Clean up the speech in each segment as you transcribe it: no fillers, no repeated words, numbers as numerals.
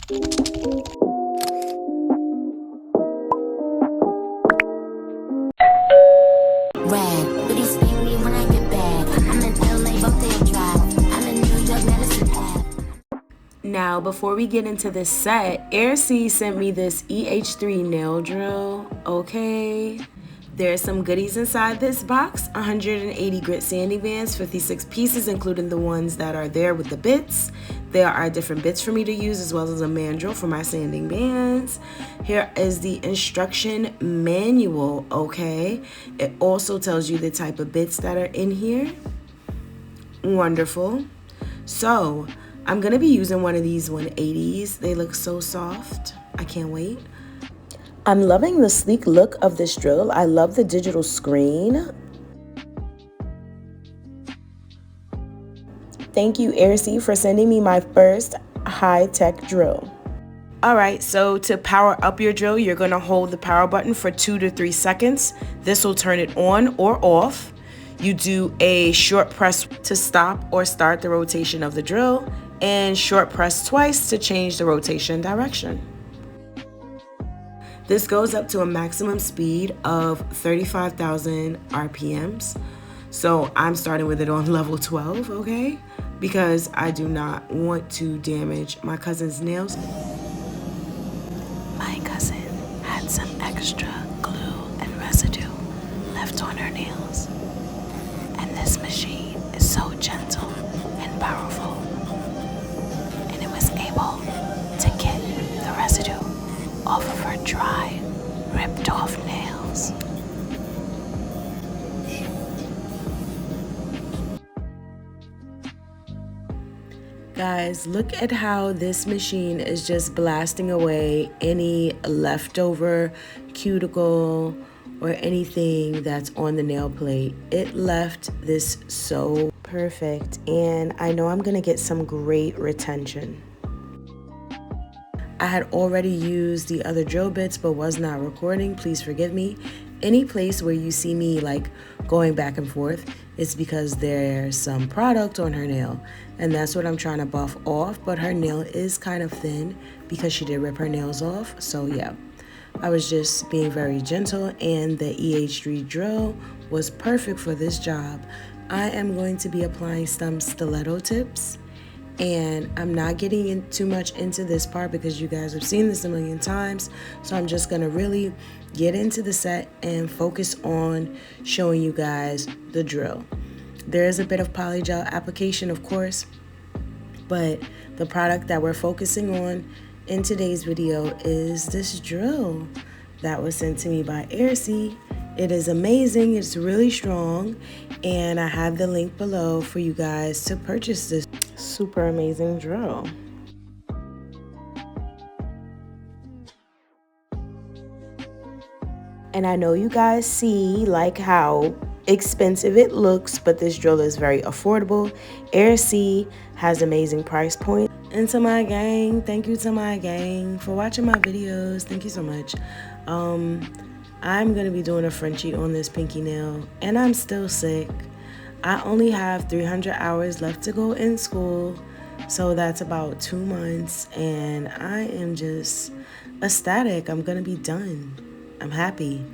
Now, before we get into this set, Airsee sent me this EH3 nail drill, okay? There's some goodies inside this box: 180 grit sanding bands, 56 pieces, including the ones that are there with the bits. There are different bits for me to use, as well as a mandrel for my sanding bands. Here is the instruction manual, okay? It also tells you the type of bits that are in here. Wonderful. So, I'm gonna be using one of these 180s. They look so soft. I can't wait. I'm loving the sleek look of this drill. I love the digital screen. Thank you, Airsee, for sending me my first high-tech drill. All right, so to power up your drill, you're gonna hold the power button for 2 to 3 seconds. This will turn it on or off. You do a short press to stop or start the rotation of the drill, and short press twice to change the rotation direction. This goes up to a maximum speed of 35,000 RPMs. So I'm starting with it on level 12, okay? Because I do not want to damage my cousin's nails. My cousin had some extra glue and residue left on her nails. And this machine is so gentle and powerful. And it was able to get the residue off of her dry, ripped off nails. Guys, look at how this machine is just blasting away any leftover cuticle or anything that's on the nail plate. It left this so perfect, and I know I'm gonna get some great retention. I had already used the other drill bits but was not recording. Please forgive me. Any place where you see me like going back and forth, it's because there's some product on her nail, and that's what I'm trying to buff off. But her nail is kind of thin because she did rip her nails off. So yeah, I was just being very gentle, and the EH3 drill was perfect for this job. I am going to be applying some stiletto tips, and I'm not getting in too much into this part because you guys have seen this a million times. So I'm just gonna really get into the set and focus on showing you guys the drill. There is a bit of polygel application, of course, but the product that we're focusing on in today's video is this drill that was sent to me by Airsee. It is amazing, it's really strong, and I have the link below for you guys to purchase this super amazing drill. And I know you guys see like how expensive it looks, but this drill is very affordable. Airsee has amazing price point. And to my gang, thank you to my gang for watching my videos. Thank you so much. I'm gonna be doing a Frenchie on this pinky nail, and I'm still sick. I only have 300 hours left to go in school, so that's about 2 months, and I am just ecstatic. I'm gonna be done. I'm happy,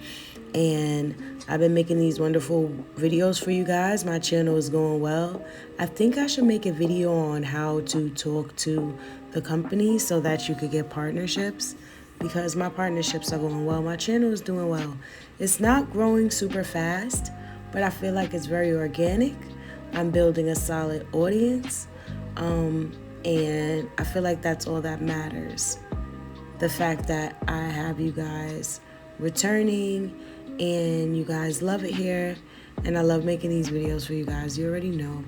and I've been making these wonderful videos for you guys. My channel is going well. I think I should make a video on how to talk to the company so that you could get partnerships, because my partnerships are going well. My channel is doing well. It's not growing super fast, but I feel like it's very organic. I'm building a solid audience, and I feel like that's all that matters. The fact that I have you guys returning, and you guys love it here, and I love making these videos for you guys. You already know.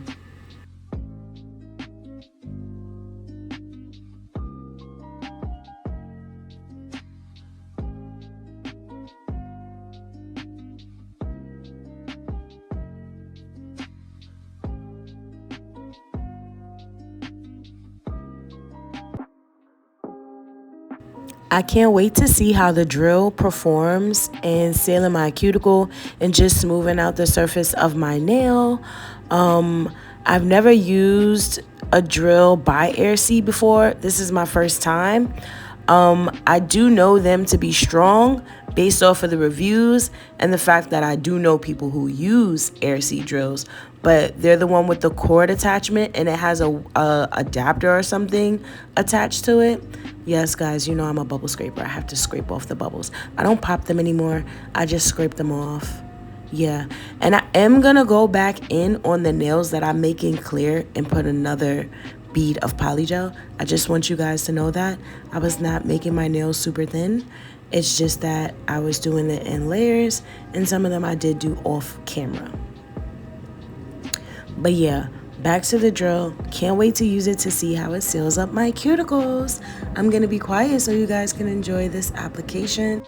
I can't wait to see how the drill performs in sealing my cuticle and just smoothing out the surface of my nail. I've never used a drill by Airsee before. This is my first time. I do know them to be strong based off of the reviews and the fact that I do know people who use Airsee drills, but they're the one with the cord attachment and it has a adapter or something attached to it. Yes, guys, you know I'm a bubble scraper. I have to scrape off the bubbles. I don't pop them anymore. I just scrape them off. Yeah, and I am gonna go back in on the nails that I'm making clear and put another bead of polygel. I just want you guys to know that I was not making my nails super thin. It's just that I was doing it in layers, and some of them I did do off camera. But yeah, back to the drill. Can't wait to use it to see how it seals up my cuticles. I'm gonna be quiet so you guys can enjoy this application.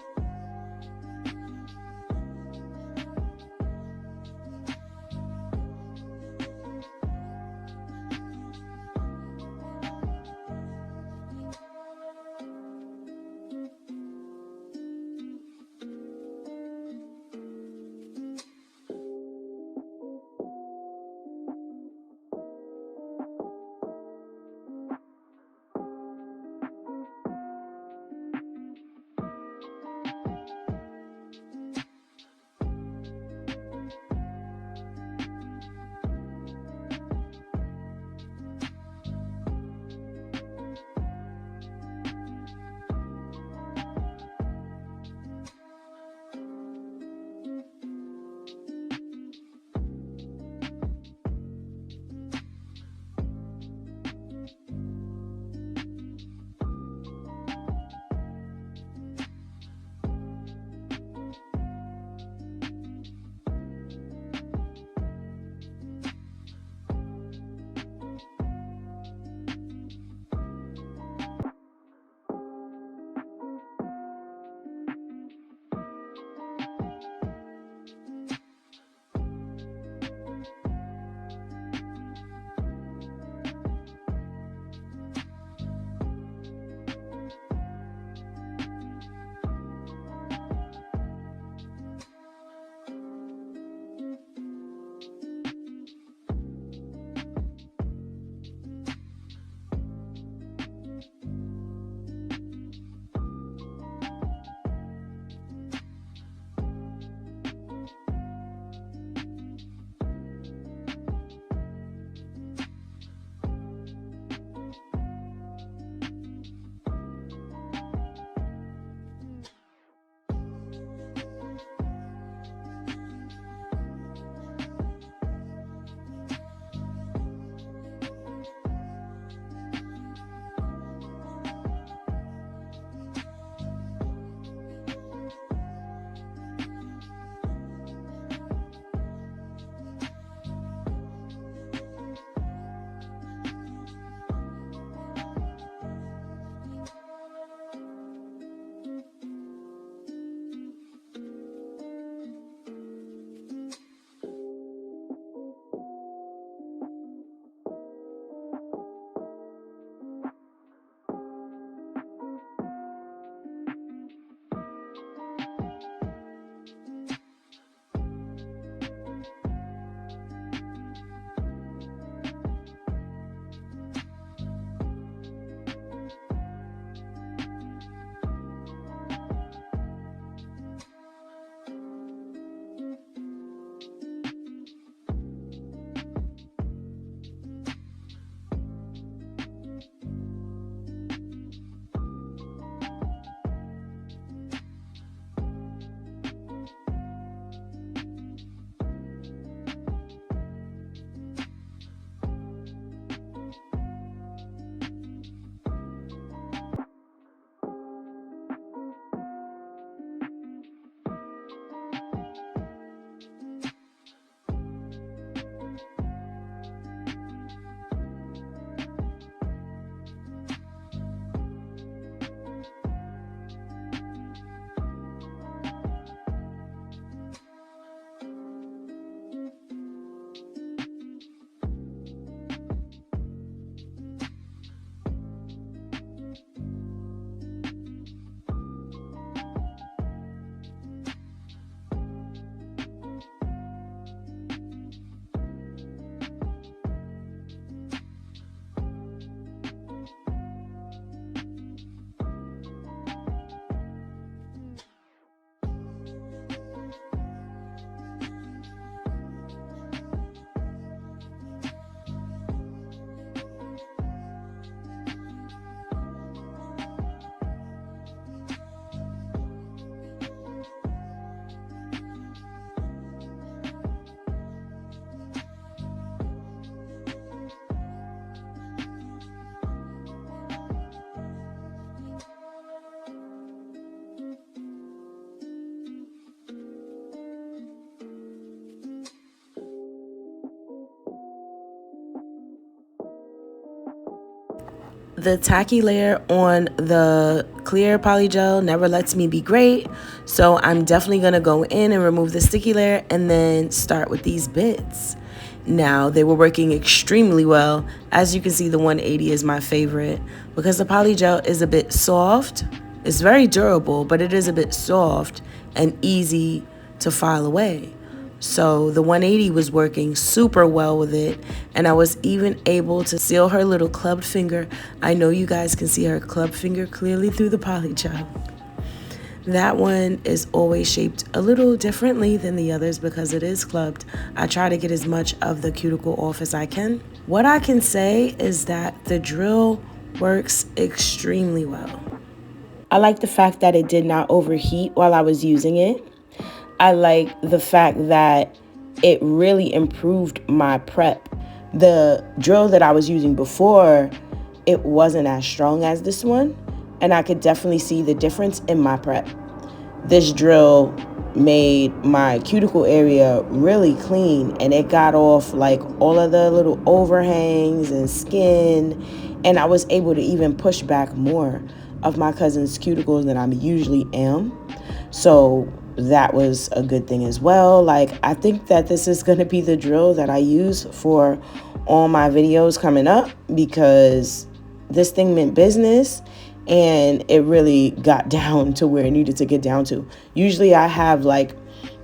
The tacky layer on the clear polygel never lets me be great, so I'm definitely going to go in and remove the sticky layer and then start with these bits. Now, they were working extremely well. As you can see, the 180 is my favorite because the polygel is a bit soft. It's very durable, but it is a bit soft and easy to file away. So the 180 was working super well with it, and I was even able to seal her little clubbed finger. I know you guys can see her clubbed finger clearly through the polygel. That one is always shaped a little differently than the others because it is clubbed. I try to get as much of the cuticle off as I can. What I can say is that the drill works extremely well. I like the fact that it did not overheat while I was using it. I like the fact that it really improved my prep. The drill that I was using before, it wasn't as strong as this one, and I could definitely see the difference in my prep. This drill made my cuticle area really clean, and it got off like all of the little overhangs and skin, and I was able to even push back more of my cousin's cuticles than I usually am. So that was a good thing as well. Like, I think that this is going to be the drill that I use for all my videos coming up because this thing meant business and it really got down to where it needed to get down to. Usually I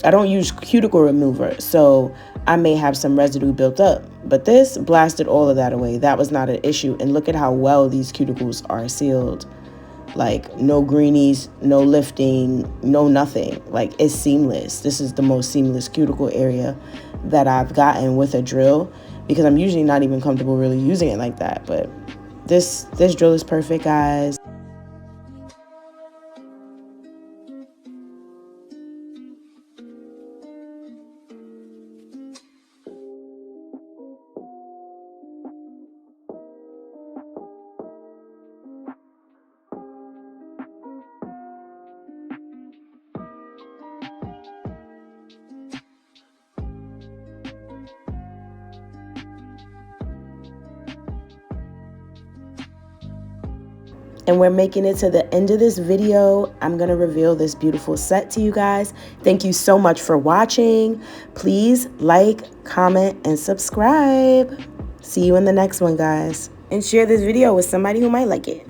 don't use cuticle remover, so I may have some residue built up, but this blasted all of that away. That was not an issue. And look at how well these cuticles are sealed. Like, no greenies, no lifting, no nothing. Like, it's seamless. This is the most seamless cuticle area that I've gotten with a drill because I'm usually not even comfortable really using it like that. But this drill is perfect, guys. And we're making it to the end of this video. I'm going to reveal this beautiful set to you guys. Thank you so much for watching. Please like, comment, and subscribe. See you in the next one, guys. And share this video with somebody who might like it.